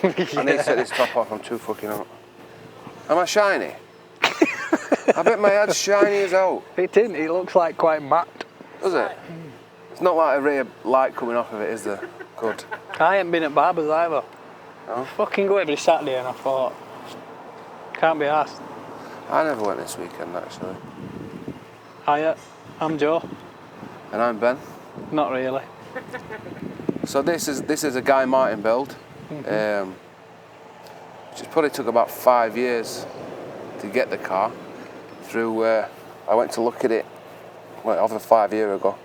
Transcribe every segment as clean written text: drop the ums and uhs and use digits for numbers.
I need to take this top off, I'm too fucking hot. Am I shiny? I bet my head's shiny as hell. It isn't, it looks like quite matte. Does it? It's not like a ray of light coming off of it, is there? Good. I ain't been at barbers either. No? Fucking go every Saturday and I thought, can't be asked. I never went this weekend actually. Hiya, I'm Joe. And I'm Ben. Not really. So this is a Guy Martin build. Which probably took about 5 years to get the car. I went to look at it over 5 years ago,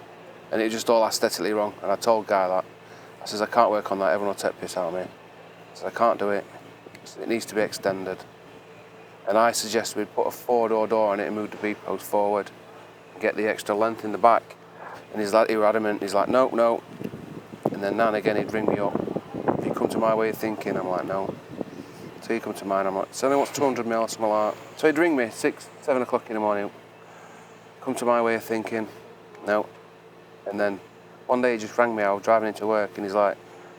and it just all aesthetically wrong. And I told Guy that. I says I can't work on that. Everyone will take piss out of me. I said I can't do it. It needs to be extended. And I suggested we put a 4-door door on it and move the B-post forward, and get the extra length in the back. And he was adamant. He's like, no. And then now and again he'd ring me up. If you come to my way of thinking, I'm like, no. So you come to mine, I'm like, so what's 200 mil or something like that. So he'd ring me 6, 7 o'clock in the morning. Come to my way of thinking, no. And then one day he just rang me, I was driving into work, and he's like,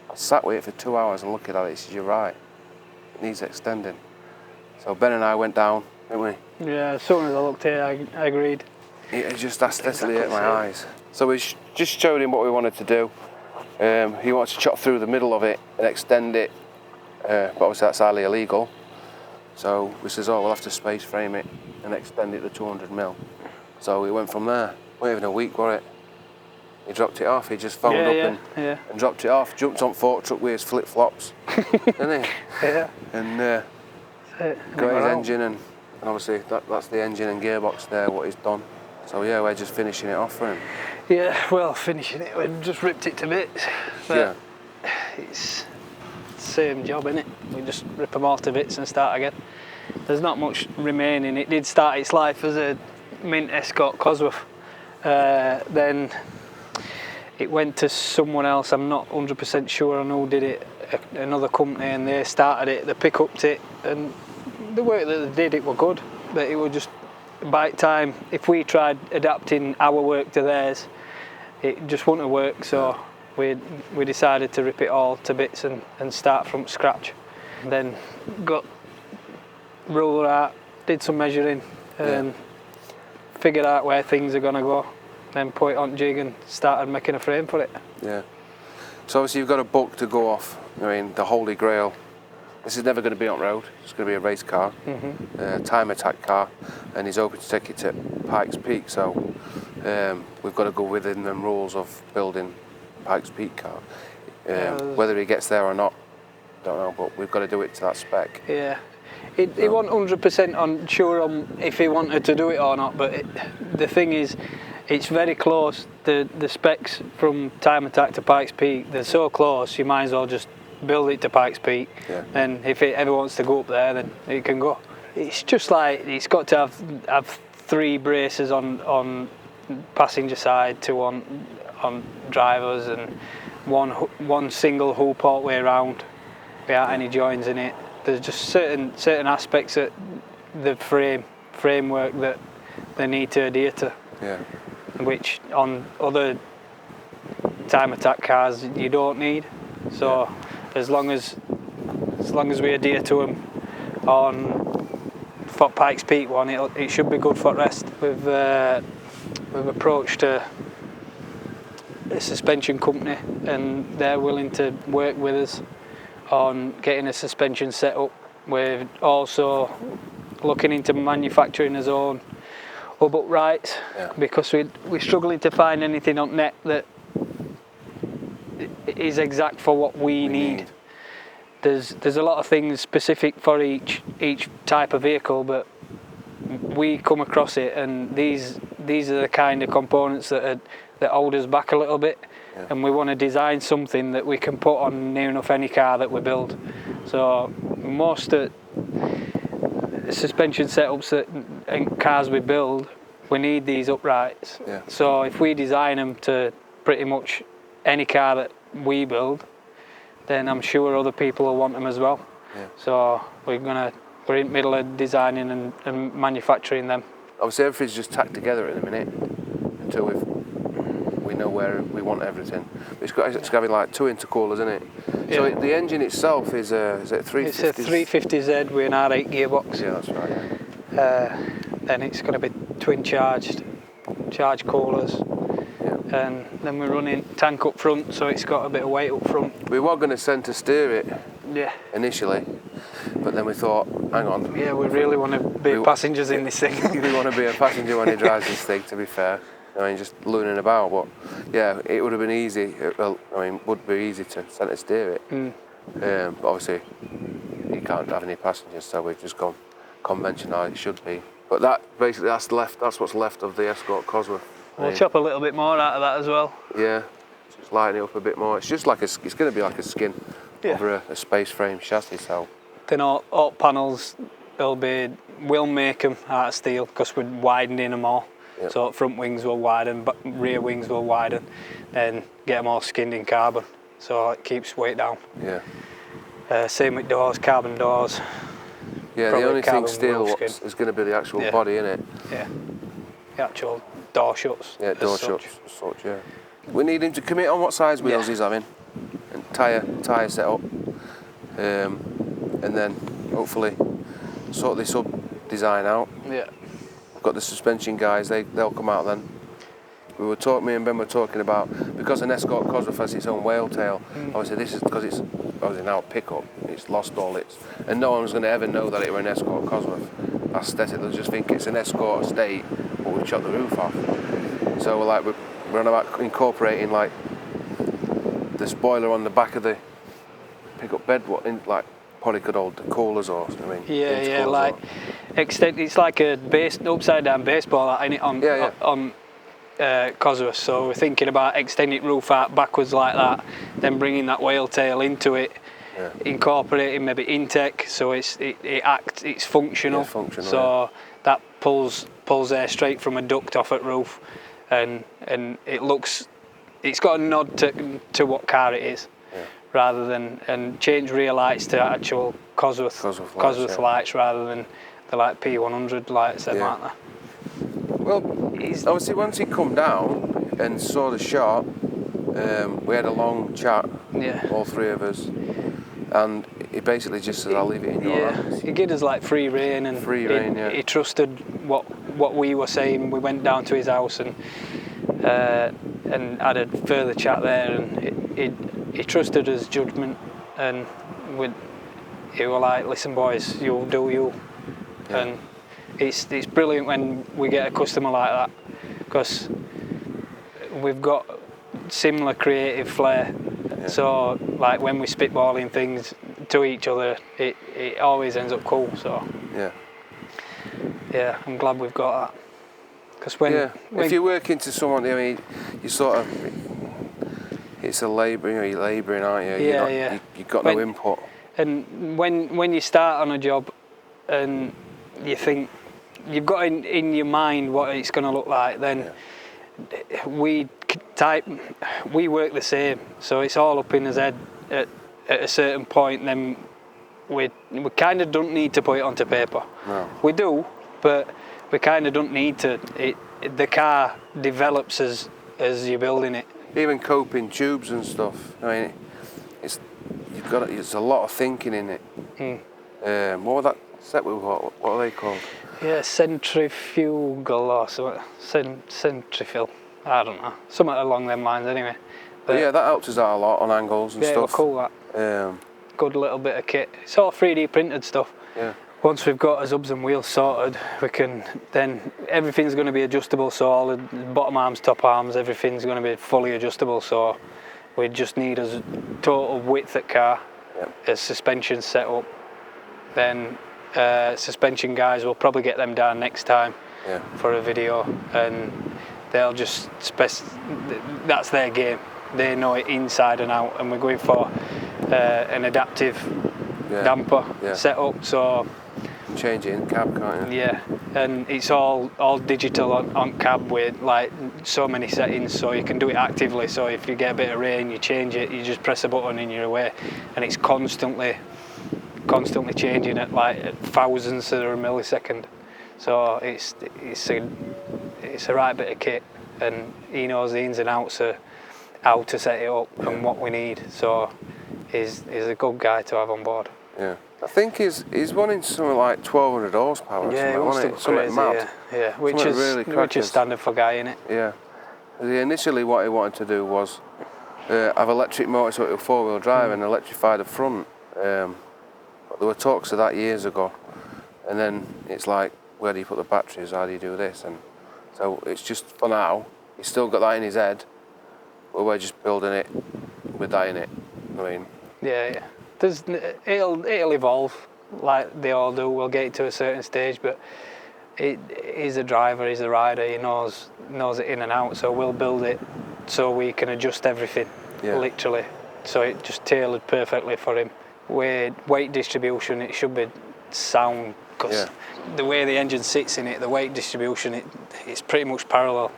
I sat with it for 2 hours and looking at it, he says, you're right, it needs extending. So Ben and I went down, didn't we? Yeah, as soon as I looked here, I agreed. It just aesthetically hit my eyes. So we just showed him what we wanted to do. He wanted to chop through the middle of it and extend it, but obviously that's highly illegal. So we says, we'll have to space frame it and extend it to 200 mil. So we went from there. Not even a week, was it? He dropped it off. He just phoned up and dropped it off. Jumped on fork truck with his flip flops, didn't he? Yeah. And got his engine, and obviously that's the engine and gearbox there. What he's done. So yeah, we're just finishing it off for him. Yeah, well, finishing it. We've just ripped it to bits. But it's the same job, innit? We just rip them all to bits and start again. There's not much remaining. It did start its life as a mint Escort Cosworth. Then it went to someone else. I'm not 100% sure on who did it. Another company, and they started it. They pick-upped it, and the work that they did, it was good. But it was just by the time, if we tried adapting our work to theirs, it just wouldn't have worked. So we decided to rip it all to bits and start from scratch. And then got ruler out, did some measuring, figured out where things are going to go, then put it on jig and started making a frame for it. Yeah. So obviously you've got a book to go off. I mean, the holy grail. This is never going to be on road. It's going to be a race car, time attack car, and he's hoping to take it to Pike's Peak. So we've got to go within the rules of building Pike's Peak car. Whether he gets there or not, don't know. But we've got to do it to that spec. Yeah. He wasn't 100% sure on if he wanted to do it or not, but the thing is, it's very close. The specs from Time Attack to Pike's Peak, they're so close, you might as well just build it to Pike's Peak. Yeah. And if it ever wants to go up there, then it can go. It's just like, it's got to have 3 braces on passenger side, 2 on drivers, and one single hoop all the way around without any joins in it. There's just certain aspects of the framework that they need to adhere to, which on other time attack cars you don't need. So as long as we adhere to them on Pike's Peak one, it should be good for the rest. We've approached a suspension company, and they're willing to work with us on getting a suspension set up. We're also looking into manufacturing his own hub uprights, because we're struggling to find anything on net that is exact for what we need. There's a lot of things specific for each type of vehicle, but we come across it, and these are the kind of components that hold us back a little bit. And we want to design something that we can put on near enough any car that we build. So most of the suspension setups and cars we build, we need these uprights. So if we design them to pretty much any car that we build, then I'm sure other people will want them as well. So we're in the middle of designing and manufacturing them. Obviously everything's just tacked together at the minute until we we know where we want everything. It's having like 2 intercoolers in it. Yeah. So the engine itself is it 350? It's a 350Z with an R8 gearbox. Yeah, that's right. Yeah. Then it's going to be twin charge coolers. Yeah. And then we're running tank up front, so it's got a bit of weight up front. We were going to centre steer it initially, but then we thought, hang on. Yeah, we really want to be passengers in this thing. We want to be a passenger when he drives this thing, to be fair. I mean, just looning about, but yeah, it would have been easy. Would be easy to centre steer it. But obviously, you can't have any passengers, so we've just gone conventional. It should be. But that's what's left of the Escort Cosworth. We'll chop a little bit more out of that as well. Yeah, just lighten it up a bit more. It's just like it's going to be like a skin over a space frame chassis. So then all panels we'll make them out of steel because we're widening them all. Yep. So front wings will widen, but rear wings will widen, and get them all skinned in carbon, so it keeps weight down. Yeah. Same with doors, carbon doors. Yeah, the only thing steel is going to be the actual body, innit? Yeah. The actual door shuts. Yeah, door shuts as such. Yeah. We need him to commit on what size wheels he's having, and tyre set up, and then hopefully sort this design out. Yeah. Got the suspension guys, they'll come out then. Me and Ben were talking about, because an Escort Cosworth has its own whale tail, obviously this is because it's obviously now a pickup, it's lost all its, and no one's going to ever know that it were an Escort Cosworth aesthetic. They'll just think it's an Escort estate, but we've chopped the roof off. So we're on about incorporating like the spoiler on the back of the pickup bed, probably could hold the coolers or something. Yeah, like extend. It's like a upside down baseball in it on Cosworth. So we're thinking about extending roof out backwards like that, then bringing that whale tail into it, incorporating maybe intake, so it's functional. Yeah, functional. So that pulls air straight from a duct off at roof, and it's got a nod to what car it is. Yeah. Rather than change rear lights to actual Cosworth lights rather than the like P100 lights, them like that. Well, obviously once he come down and saw the shot, we had a long chat, all three of us, and he basically just said, I'll leave it in your hands. He gave us like free rein, and he trusted what we were saying. We went down to his house and had a further chat there, and he trusted his judgment, and he were like, listen boys, you'll do you. And it's brilliant when we get a customer like that, because we've got similar creative flair. So like when we spitballing things to each other, it always ends up cool. So yeah, I'm glad we've got that. Because if you work into someone, I mean, you sort of, it's a labour, you're labouring, aren't you? You've got no input. And when you start on a job and you think you've got in your mind what it's going to look like, then we work the same. So it's all up in his head at a certain point. Then we kind of don't need to put it onto paper. No. We do, but we kind of don't need to. The car develops as you're building it. Even coping tubes and stuff. I mean, it's a lot of thinking in it. What was that set we got? What are they called? Yeah, centrifugal or something. Centrifugal. I don't know. Something along them lines anyway. But that helps us out a lot on angles and stuff. Yeah, cool that. Good little bit of kit. It's all 3D printed stuff. Yeah. Once we've got our hubs and wheels sorted, then everything's going to be adjustable. So all the bottom arms, top arms, everything's going to be fully adjustable. So we just need a total width at car, a suspension set up. Then suspension guys will probably get them down next time for a video, and they'll just that's their game. They know it inside and out, and we're going for an adaptive damper setup. So change it in cab, can't you? Yeah, and it's all digital on cab with like so many settings, so you can do it actively. So if you get a bit of rain, you change it, you just press a button and you're away, and it's constantly changing at like thousands of a millisecond. So it's a right bit of kit, and he knows the ins and outs of how to set it up and what we need. So he's a good guy to have on board. Yeah. I think he's running something like 1,200 horsepower. Yeah, he wants to go crazy, yeah. Which is standard for Guy, innit? Yeah. Initially what he wanted to do was have electric motors so it was 4-wheel drive and electrify the front. But there were talks of that years ago. And then it's like, where do you put the batteries? How do you do this? And so it's just, for now, he's still got that in his head, but we're just building it with that in it. I mean... Yeah. It'll evolve like they all do. We'll get it to a certain stage, but he's a driver, he's a rider, he knows it in and out, so we'll build it so we can adjust everything, literally. So it just tailored perfectly for him. Weight distribution, it should be sound, because the way the engine sits in it, the weight distribution, it's pretty much parallel.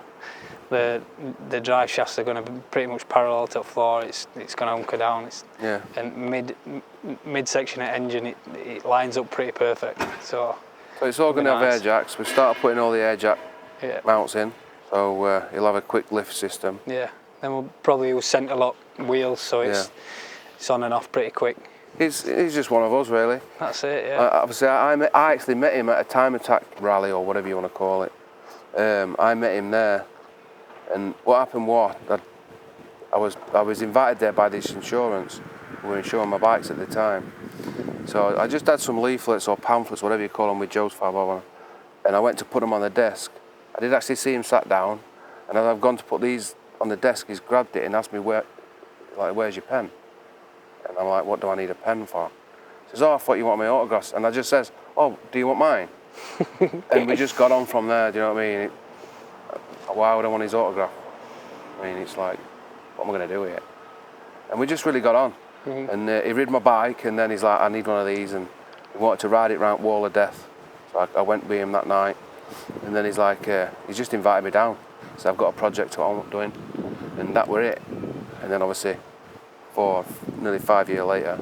The drive shafts are going to be pretty much parallel to the floor. It's going to hunker down. And mid section of engine, it lines up pretty perfect. So it's all going to have air jacks. We started putting all the air jack mounts in. So he'll have a quick lift system. Yeah. Then we'll probably use centre lock wheels, so it's on and off pretty quick. He's just one of us, really. That's it. Yeah. Obviously, I actually met him at a time attack rally or whatever you want to call it. I met him there. And what happened was that I was invited there by this insurance. We were insuring my bikes at the time. So I just had some leaflets or pamphlets, whatever you call them, with Joe's Fab on, and I went to put them on the desk. I did actually see him sat down, and as I've gone to put these on the desk, he's grabbed it and asked me, where's your pen? And I'm like, what do I need a pen for? He says, I thought you want my autographs. And I just says, oh, do you want mine? And we just got on from there, do you know what I mean? Why would I want his autograph? I mean, it's like, what am I going to do with it? And we just really got on. And he rid my bike, and then he's like, I need one of these, and he wanted to ride it round Wall of Death. So I went with him that night, and then he's like, he's just invited me down. So I've got a project I'm doing, and that were it. And then obviously, nearly 5 years later,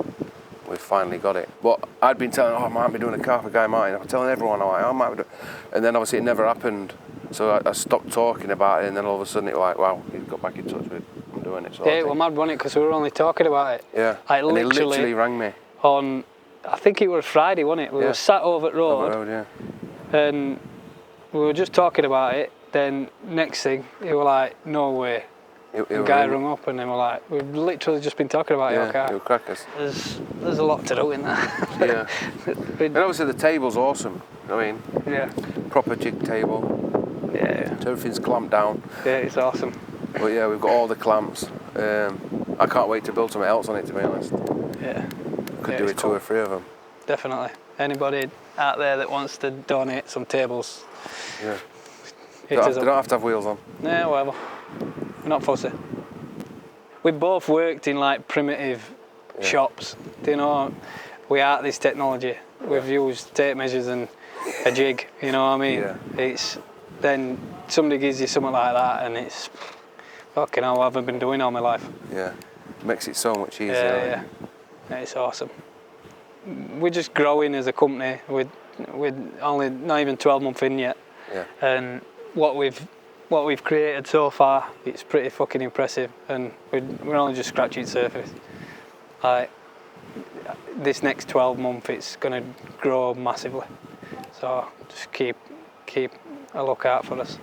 we finally got it. But I'd been telling, I might be doing a car for Guy Martin. I'm telling everyone, I might be doing, and then obviously it never happened. So I stopped talking about it, and then all of a sudden it was like, wow, he got back in touch with, I'm doing it. Yeah, well, mad, wasn't it? Because we were only talking about it. Yeah, and he literally rang me. On, I think it was Friday, wasn't it? We were sat over at road, and we were just talking about it. Then next thing, he was like, no way. The guy rung up, and then we're like, we've literally just been talking about your car. Yeah, crackers. There's a lot to do in that. Yeah. And obviously the table's awesome. I mean, proper jig table. Yeah. Everything's clamped down. Yeah, it's awesome. But yeah, we've got all the clamps. I can't wait to build something else on it, to be honest. Yeah. Could do it cool. 2 or 3 of them. Definitely. Anybody out there that wants to donate some tables. Yeah. They don't have to have wheels on. Yeah, whatever. We're not fussy. We both worked in like primitive shops. Do you know, we art this technology. We've used tape measures and a jig, you know what I mean? Yeah. It's then somebody gives you something like that, and it's fucking hell, what have I been doing all my life? Yeah, it makes it so much easier. Yeah, it's awesome. We're just growing as a company. We're only not even 12 months in yet, and what we've created so far, it's pretty fucking impressive, and we're only just scratching the surface. Like this next 12 months, it's going to grow massively. So just keep a lookout for us.